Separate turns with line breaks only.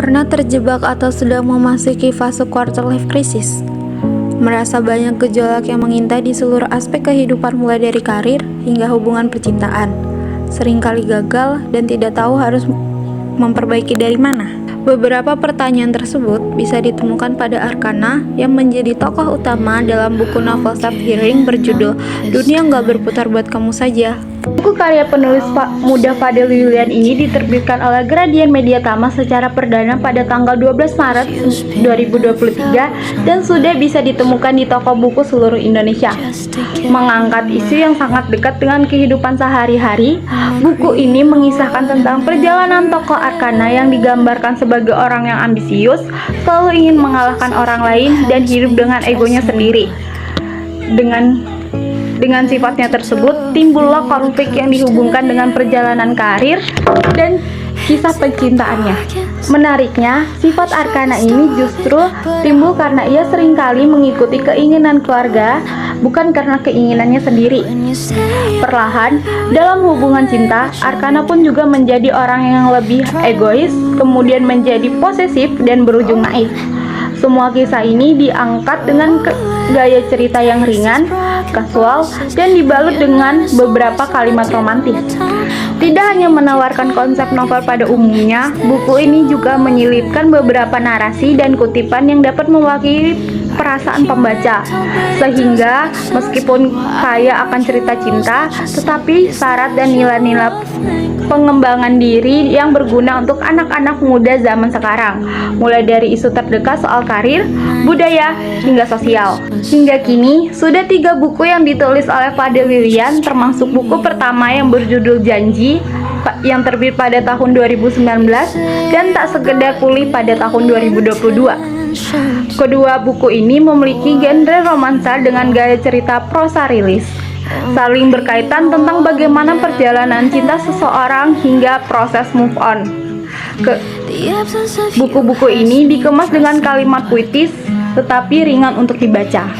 Pernah terjebak atau sedang memasuki fase quarter life crisis? Merasa banyak gejolak yang mengintai di seluruh aspek kehidupan mulai dari karir hingga hubungan percintaan. Seringkali gagal dan tidak tahu harus memperbaiki dari mana. Beberapa pertanyaan tersebut bisa ditemukan pada Arkana yang menjadi tokoh utama dalam buku novel self-healing berjudul Dunia Nggak Berputar Buat Kamu Saja. Buku karya penulis muda Fadel Yulian ini diterbitkan oleh Gradient Media Tama secara perdana pada tanggal 12 Maret 2023 dan sudah bisa ditemukan di toko buku seluruh Indonesia. Mengangkat isu yang sangat dekat dengan kehidupan sehari-hari, buku ini mengisahkan tentang perjalanan tokoh Arkana yang digambarkan sebagai orang yang ambisius, selalu ingin mengalahkan orang lain dan hidup dengan egonya sendiri. Dengan sifatnya tersebut, timbullah konflik yang dihubungkan dengan perjalanan karir dan kisah percintaannya. Menariknya, sifat Arkana ini justru timbul karena ia seringkali mengikuti keinginan keluarga, bukan karena keinginannya sendiri. Perlahan, dalam hubungan cinta, Arkana pun juga menjadi orang yang lebih egois, kemudian menjadi posesif dan berujung naif. Semua kisah ini diangkat dengan gaya cerita yang ringan, kasual, dan dibalut dengan beberapa kalimat romantis. Tidak hanya menawarkan konsep novel pada umumnya, buku ini juga menyelipkan beberapa narasi dan kutipan yang dapat mewakili perasaan pembaca. Sehingga meskipun kaya akan cerita cinta, tetapi syarat dan nilai-nilai pengembangan diri yang berguna untuk anak-anak muda zaman sekarang, mulai dari isu terdekat soal karir, budaya, hingga sosial. Hingga kini, sudah 3 buku yang ditulis oleh Fadel Yulian, termasuk buku pertama yang berjudul Janji, yang terbit pada tahun 2019, dan Tak Sekedar Pulih pada tahun 2022. Kedua buku ini memiliki genre romansa dengan gaya cerita prosa rilis, saling berkaitan tentang bagaimana perjalanan cinta seseorang hingga proses move on. Buku-buku ini dikemas dengan kalimat puitis tetapi ringan untuk dibaca.